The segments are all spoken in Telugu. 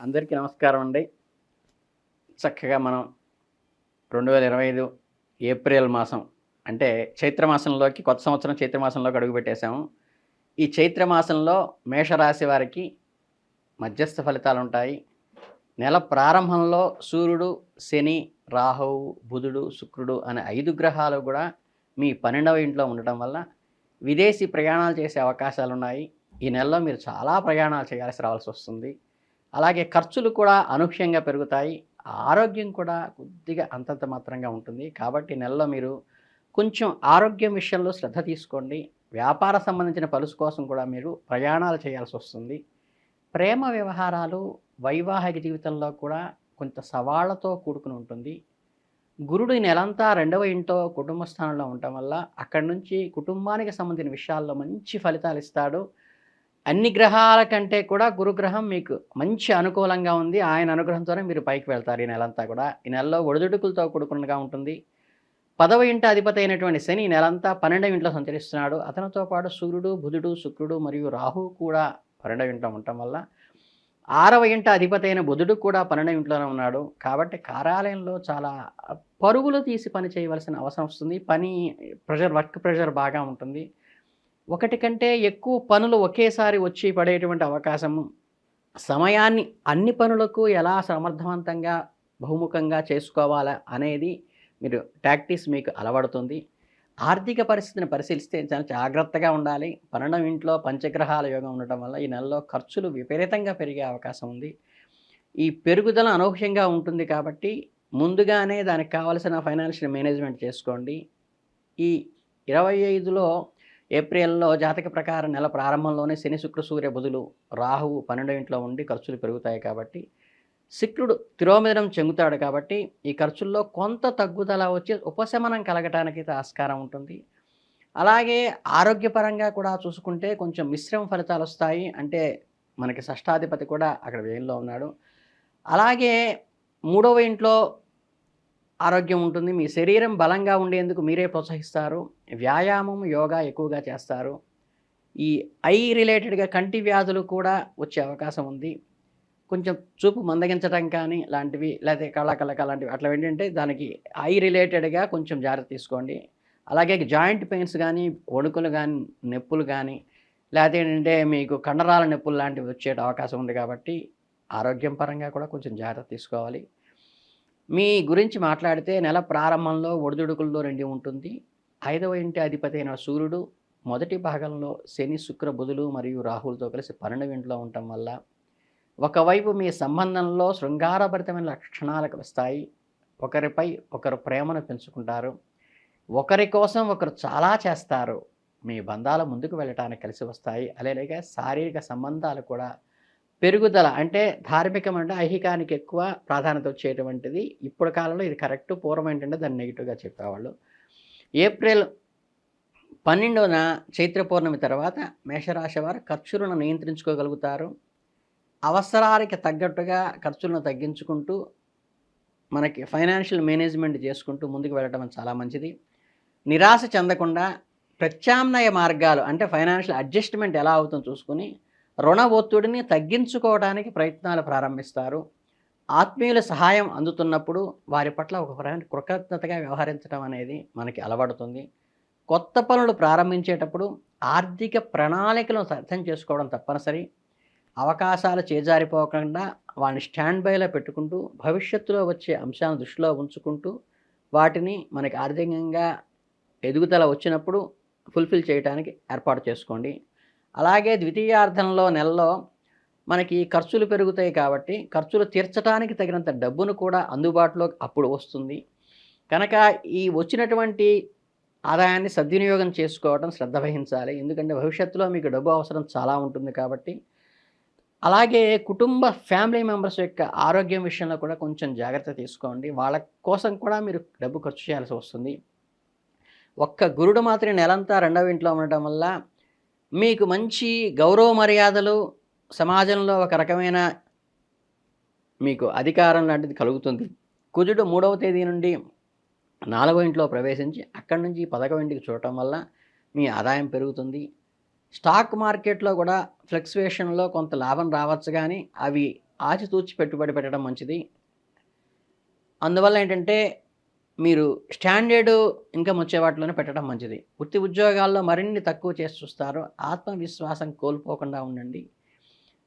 అందరికీ నమస్కారం అండి. చక్కగా మనం 2025 ఏప్రిల్ మాసం అంటే చైత్రమాసంలోకి కొత్త సంవత్సరం చైత్రమాసంలోకి అడుగుపెట్టేసాము. ఈ చైత్రమాసంలో మేషరాశి వారికి మధ్యస్థ ఫలితాలుంటాయి. నెల ప్రారంభంలో సూర్యుడు, శని, రాహువు, బుధుడు, శుక్రుడు అనే 5 గ్రహాలు కూడా మీ 12వ ఇంట్లో ఉండటం వల్ల విదేశీ ప్రయాణాలు చేసే అవకాశాలున్నాయి. ఈ నెలలో మీరు చాలా ప్రయాణాలు చేయాల్సి రావాల్సి వస్తుంది. అలాగే ఖర్చులు కూడా అనూహ్యంగా పెరుగుతాయి. ఆరోగ్యం కూడా కొద్దిగా అంతంత మాత్రంగా ఉంటుంది. కాబట్టి నెలలో మీరు కొంచెం ఆరోగ్యం విషయంలో శ్రద్ధ తీసుకోండి. వ్యాపార సంబంధించిన పలుసు కోసం కూడా మీరు ప్రయాణాలు చేయాల్సొస్తుంది. ప్రేమ వ్యవహారాలు, వైవాహిక జీవితంలో కూడా కొంత సవాళ్లతో కూడుకుని ఉంటుంది. గురుడు ఈ నెలంతా 2వ ఇంట్లో కుటుంబ స్థానంలో ఉండటం వల్ల అక్కడి నుంచి కుటుంబానికి సంబంధించిన విషయాల్లో మంచి ఫలితాలు ఇస్తాడు. అన్ని గ్రహాల కంటే కూడా గురుగ్రహం మీకు మంచి అనుకూలంగా ఉంది. ఆయన అనుగ్రహంతోనే మీరు పైకి వెళ్తారు ఈ నెలంతా కూడా. ఈ నెలలో ఒడిదుడుకులతో కూడుకున్నగా ఉంటుంది. 10వ ఇంట అధిపతి అయినటువంటి శని ఈ నెలంతా 12వ ఇంట్లో సంచరిస్తున్నాడు. అతనితో పాటు సూర్యుడు, బుధుడు, శుక్రుడు మరియు రాహువు కూడా 12వ ఇంట్లో ఉండటం వల్ల 6వ ఇంట అధిపతి అయిన బుధుడు కూడా 12వ ఇంట్లోనే ఉన్నాడు. కాబట్టి కార్యాలయంలో చాలా పరుగులు తీసి పని చేయవలసిన అవసరం వస్తుంది. వర్క్ ప్రెషర్ బాగా ఉంటుంది. ఒకటి కంటే ఎక్కువ పనులు ఒకేసారి వచ్చి పడేటువంటి అవకాశము, సమయాన్ని అన్ని పనులకు ఎలా సమర్థవంతంగా బహుముఖంగా చేసుకోవాలా అనేది టాక్టిక్స్ మీకు అలవడుతుంది. ఆర్థిక పరిస్థితిని పరిశీలిస్తే చాలా జాగ్రత్తగా ఉండాలి. 12వ ఇంట్లో పంచగ్రహాల యోగం ఉండటం వల్ల ఈ నెలలో ఖర్చులు విపరీతంగా పెరిగే అవకాశం ఉంది. ఈ పెరుగుదల అనూహ్యంగా ఉంటుంది కాబట్టి ముందుగానే దానికి కావాల్సిన ఫైనాన్షియల్ మేనేజ్మెంట్ చేసుకోండి. ఈ 25లో ఏప్రిల్లో జాతక ప్రకారం నెల ప్రారంభంలోనే శని, శుక్ర, సూర్య, బుధులు, రాహువు 12వ ఇంట్లో ఉండి ఖర్చులు పెరుగుతాయి కాబట్టి, శుక్రుడు తిరోమిదనం చెందుతాడు కాబట్టి ఈ ఖర్చుల్లో కొంత తగ్గుదల వచ్చి ఉపశమనం కలగటానికి ఆస్కారం ఉంటుంది. అలాగే ఆరోగ్యపరంగా కూడా చూసుకుంటే కొంచెం మిశ్రమ ఫలితాలు వస్తాయి. అంటే మనకి షష్టాధిపతి కూడా అక్కడ వ్యయంలో ఉన్నాడు. అలాగే 3వ ఇంట్లో ఆరోగ్యం ఉంటుంది. మీ శరీరం బలంగా ఉండేందుకు మీరే ప్రోత్సహిస్తారు. వ్యాయామం, యోగా ఎక్కువగా చేస్తారు. ఈ ఐ రిలేటెడ్గా కంటి వ్యాధులు కూడా వచ్చే అవకాశం ఉంది. కొంచెం చూపు మందగించడం కానీ లాంటివి, లేకపోతే కళ్ళ లాంటివి అట్లా ఏంటంటే దానికి ఐ రిలేటెడ్గా కొంచెం జాగ్రత్త తీసుకోండి. అలాగే జాయింట్ పెయిన్స్ కానీ, వణుకులు కానీ, నొప్పులు కానీ, లేకపోతే ఏంటంటే మీకు కండరాల నొప్పులు లాంటివి వచ్చే అవకాశం ఉంది కాబట్టి ఆరోగ్యం పరంగా కూడా కొంచెం జాగ్రత్త తీసుకోవాలి. మీ గురించి మాట్లాడితే నెల ప్రారంభంలో ఒడిదుడుకుల్లో నిండి ఉంటుంది. 5వ ఇంటి అధిపతి అయిన సూర్యుడు మొదటి భాగంలో శని, శుక్ర, బుధులు మరియు రాహువులతో కలిసి 12వ ఇంట్లో ఉండటం వల్ల ఒకవైపు మీ సంబంధంలో శృంగారభరితమైన లక్షణాలకు వస్తాయి. ఒకరిపై ఒకరు ప్రేమను పెంచుకుంటారు. ఒకరి కోసం ఒకరు చాలా చేస్తారు. మీ బంధాలు ముందుకు వెళ్ళటానికి కలిసి వస్తాయి. అలాగే శారీరక సంబంధాలు కూడా పెరుగుదల, అంటే ధార్మికం అంటే ఐహికానికి ఎక్కువ ప్రాధాన్యత వచ్చేటువంటిది ఇప్పుడు కాలంలో ఇది కరెక్ట్. పూర్వం ఏంటంటే దాన్ని నెగిటివ్గా చెప్పేవాళ్ళు. ఏప్రిల్ 12న చైత్ర పౌర్ణమి తర్వాత మేషరాశి వారు ఖర్చులను నియంత్రించుకోగలుగుతారు. అవసరానికి తగ్గట్టుగా ఖర్చులను తగ్గించుకుంటూ మనకి ఫైనాన్షియల్ మేనేజ్మెంట్ చేసుకుంటూ ముందుకు వెళ్ళడం చాలా మంచిది. నిరాశ చెందకుండా ప్రత్యామ్నాయ మార్గాలు, అంటే ఫైనాన్షియల్ అడ్జస్ట్మెంట్ ఎలా అవుతుందో చూసుకుని రుణ ఒత్తిడిని తగ్గించుకోవడానికి ప్రయత్నాలు ప్రారంభిస్తారు. ఆత్మీయుల సహాయం అందుతున్నప్పుడు వారి పట్ల ఒక కృతజ్ఞతగా వ్యవహరించడం అనేది మనకి అలవడుతుంది. కొత్త పనులు ప్రారంభించేటప్పుడు ఆర్థిక ప్రణాళికలను అర్థం చేసుకోవడం తప్పనిసరి. అవకాశాలు చేజారిపోకుండా వాటిని స్టాండ్ బైలో పెట్టుకుంటూ భవిష్యత్తులో వచ్చే అంశాలను దృష్టిలో ఉంచుకుంటూ వాటిని మనకి ఆర్థికంగా ఎదుగుదల వచ్చినప్పుడు ఫుల్ఫిల్ చేయడానికి ఏర్పాటు చేసుకోండి. అలాగే ద్వితీయార్థంలో నెలలో మనకి ఖర్చులు పెరుగుతాయి కాబట్టి ఖర్చులు తీర్చడానికి తగినంత డబ్బును కూడా అందుబాటులో అప్పుడు వస్తుంది. కనుక ఈ వచ్చినటువంటి ఆదాయాన్ని సద్వినియోగం చేసుకోవడం శ్రద్ధ వహించాలి. ఎందుకంటే భవిష్యత్తులో మీకు డబ్బు అవసరం చాలా ఉంటుంది కాబట్టి. అలాగే ఫ్యామిలీ మెంబర్స్ యొక్క ఆరోగ్యం విషయంలో కూడా కొంచెం జాగ్రత్త తీసుకోండి. వాళ్ళ కోసం కూడా మీరు డబ్బు ఖర్చు చేయాల్సి వస్తుంది. ఒక్క గురుడు మాత్రం నెలంతా 2వ ఇంట్లో ఉండటం వల్ల మీకు మంచి గౌరవ మర్యాదలు, సమాజంలో ఒక రకమైన మీకు అధికారం లాంటిది కలుగుతుంది. కుజుడు 3వ తేదీ నుండి 4వ ఇంట్లో ప్రవేశించి అక్కడి నుంచి 11వ ఇంటికి చూడటం వల్ల మీ ఆదాయం పెరుగుతుంది. స్టాక్ మార్కెట్లో కూడా ఫ్లక్చువేషన్లో కొంత లాభం రావచ్చు, కానీ అవి ఆచితూచి పెట్టుబడి పెట్టడం మంచిది. అందువల్ల ఏంటంటే మీరు స్టాండర్డ్ ఇన్‌కమ్ వచ్చే వాటిలోనే పెట్టడం మంచిది. వృత్తి ఉద్యోగాల్లో మరిన్ని తక్కువ చేసి చూస్తారు. ఆత్మవిశ్వాసం కోల్పోకుండా ఉండండి.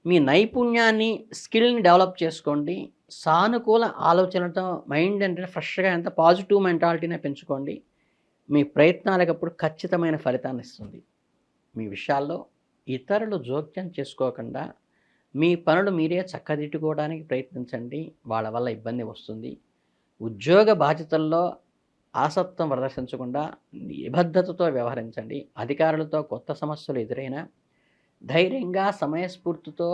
మీ నైపుణ్యాన్ని, స్కిల్‌ని డెవలప్ చేసుకోండి. సానుకూల ఆలోచనలతో మైండ్ అంటే ఫ్రెష్‌గా ఎంత పాజిటివ్ మెంటాలిటీనే పెంచుకోండి. మీ ప్రయత్నాలకప్పుడు ఖచ్చితమైన ఫలితాన్ని ఇస్తుంది. మీ విషయాల్లో ఇతరులు జోక్యం చేసుకోకుండా మీ పనులు మీరే చక్కదిద్దుకోవడానికి ప్రయత్నించండి. వాళ్ళ వల్ల ఇబ్బంది వస్తుంది. ఉద్యోగ బాధ్యతల్లో ఆసక్తం ప్రదర్శించకుండా నిబద్ధతతో వ్యవహరించండి. అధికారులతో కొత్త సమస్యలు ఎదురైనా ధైర్యంగా, సమయస్ఫూర్తితో,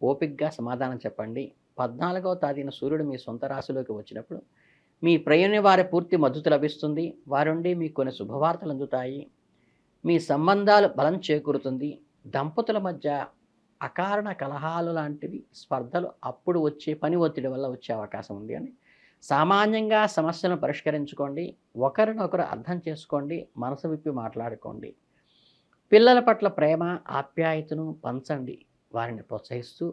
ఓపికగా సమాధానం చెప్పండి. 14వ తేదీన సూర్యుడు మీ సొంత రాశిలోకి వచ్చినప్పుడు మీ ప్రయాణ వారి పూర్తి మద్దతు లభిస్తుంది. వారి నుండి మీకు కొన్ని శుభవార్తలు అందుతాయి. మీ సంబంధాలు బలం చేకూరుతుంది. దంపతుల మధ్య అకారణ కలహాలు లాంటివి, స్పర్ధలు అప్పుడు వచ్చే పని ఒత్తిడి వల్ల వచ్చే అవకాశం ఉంది అని సామాన్యంగా సమస్యలను పరిష్కరించుకోండి. ఒకరినొకరు అర్థం చేసుకోండి. మనసు విప్పి మాట్లాడుకోండి. పిల్లల పట్ల ప్రేమ, ఆప్యాయతను పంచండి. వారిని ప్రోత్సహిస్తూ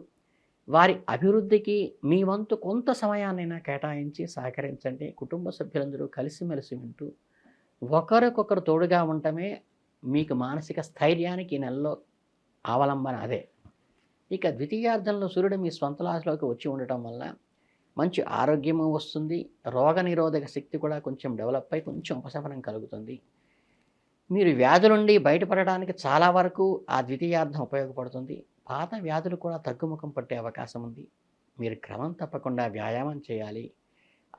వారి అభివృద్ధికి మీ వంతు కొంత సమయాన్నైనా కేటాయించి సహకరించండి. కుటుంబ సభ్యులందరూ కలిసిమెలిసి ఉంటూ ఒకరికొకరు తోడుగా ఉండటమే మీకు మానసిక స్థైర్యానికి ఈ నెలలో అవలంబన అదే. ఇక ద్వితీయార్థంలో సూర్యుడు మీ స్వంత రాశిలోకి వచ్చి ఉండటం వల్ల మంచి ఆరోగ్యము వస్తుంది. రోగనిరోధక శక్తి కూడా కొంచెం డెవలప్ అయి కొంచెం ఉపశమనం కలుగుతుంది. మీరు వ్యాధుల నుండి బయటపడడానికి చాలా వరకు ఆ ద్వితీయార్థం ఉపయోగపడుతుంది. పాత వ్యాధులు కూడా తగ్గుముఖం పట్టే అవకాశం ఉంది. మీరు క్రమం తప్పకుండా వ్యాయామం చేయాలి.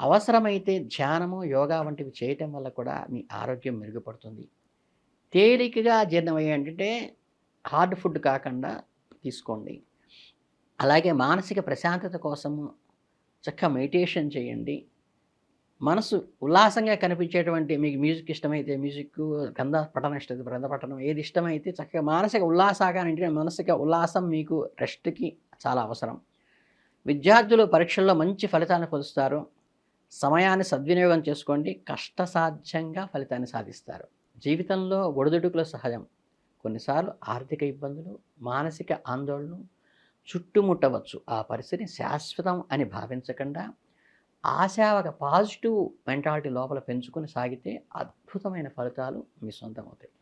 అవసరమైతే ధ్యానము, యోగా వంటివి చేయటం వల్ల కూడా మీ ఆరోగ్యం మెరుగుపడుతుంది. తేలికగా జీర్ణమయ్యే ఏంటంటే హార్డ్ ఫుడ్ కాకుండా తీసుకోండి. అలాగే మానసిక ప్రశాంతత కోసము చక్కగా మెడిటేషన్ చేయండి. మనసు ఉల్లాసంగా కనిపించేటువంటి మీకు మ్యూజిక్ ఇష్టమైతే మ్యూజిక్, గ్రంథ పఠనం ఇష్టమైతే గ్రంథ పఠనం, ఏది ఇష్టమైతే చక్కగా మానసిక ఉల్లాసంగా మానసిక ఉల్లాసం మీకు రెస్ట్‌కి చాలా అవసరం. విద్యార్థులు పరీక్షల్లో మంచి ఫలితాన్ని పొందుతారు. సమయాన్ని సద్వినియోగం చేసుకోండి. కష్టసాధ్యంగా ఫలితాన్ని సాధిస్తారు. జీవితంలో ఒడిదుడుకులు సహజం. కొన్నిసార్లు ఆర్థిక ఇబ్బందులు, మానసిక ఆందోళనలు చుట్టుముట్టవచ్చు. ఆ పరిస్థితిని శాశ్వతం అని భావించకుండా ఆశావక పాజిటివ్ మెంటాలిటీ లోపల పెంచుకొని సాగితే అద్భుతమైన ఫలితాలు మీ సొంతమవుతాయి.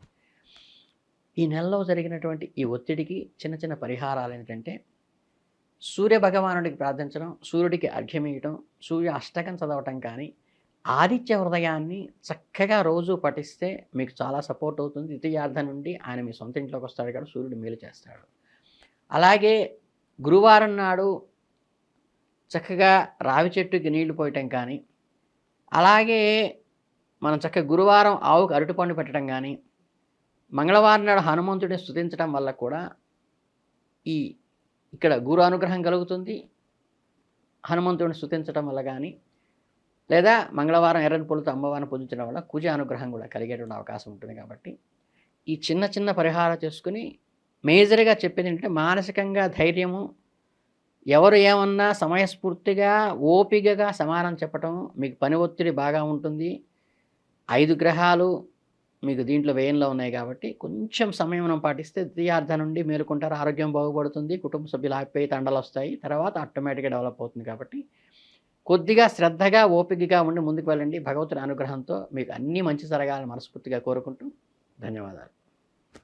ఈ నెలలో జరిగినటువంటి ఈ ఒత్తిడికి చిన్న చిన్న పరిహారాలు ఏంటంటే సూర్య భగవానుడికి ప్రార్థించడం, సూర్యుడికి అర్ఘ్యమియటం, సూర్య అష్టకం చదవటం కానీ, ఆదిత్య హృదయాన్ని చక్కగా రోజు పఠిస్తే మీకు చాలా సపోర్ట్ అవుతుంది. ద్వితీయార్థం నుండి ఆయన మీ సొంత ఇంట్లోకి వస్తాడు కాబట్టి సూర్యుడు మేలు చేస్తాడు. అలాగే గురువారం నాడు చక్కగా రావి చెట్టుకి నీళ్లు పోయటం కానీ, అలాగే మనం చక్కగా గురువారం ఆవుకు అరటిపండు పెట్టడం కానీ, మంగళవారం నాడు హనుమంతుడిని స్తుతించడం వల్ల కూడా ఇక్కడ గురు అనుగ్రహం కలుగుతుంది. హనుమంతుడిని స్తుతించడం వల్ల కానీ, లేదా మంగళవారం ఎర్రని పూలతో అమ్మవారిని పూజించడం వల్ల కుజ అనుగ్రహం కూడా కలిగేటువంటి అవకాశం ఉంటుంది. కాబట్టి ఈ చిన్న చిన్న పరిహారం చేసుకుని మేజర్గా చెప్పేది ఏంటంటే మానసికంగా ధైర్యము, ఎవరు ఏమన్నా సమయస్ఫూర్తిగా ఓపికగా సమాధానం చెప్పటం. మీకు పని ఒత్తిడి బాగా ఉంటుంది. 5 గ్రహాలు మీకు దీంట్లో వ్యయంలో ఉన్నాయి కాబట్టి కొంచెం సమయం పాటిస్తే ద్వితీయార్థం నుండి మేలుకుంటారు. ఆరోగ్యం బాగుపడుతుంది. కుటుంబ సభ్యుల ఆప్యాయత అండలు వస్తాయి. తర్వాత ఆటోమేటిక్గా డెవలప్ అవుతుంది. కాబట్టి కొద్దిగా శ్రద్ధగా, ఓపికగా ఉండి ముందుకు వెళ్ళండి. భగవంతుని అనుగ్రహంతో మీకు అన్నీ మంచి జరగాలని మనస్ఫూర్తిగా కోరుకుంటూ ధన్యవాదాలు.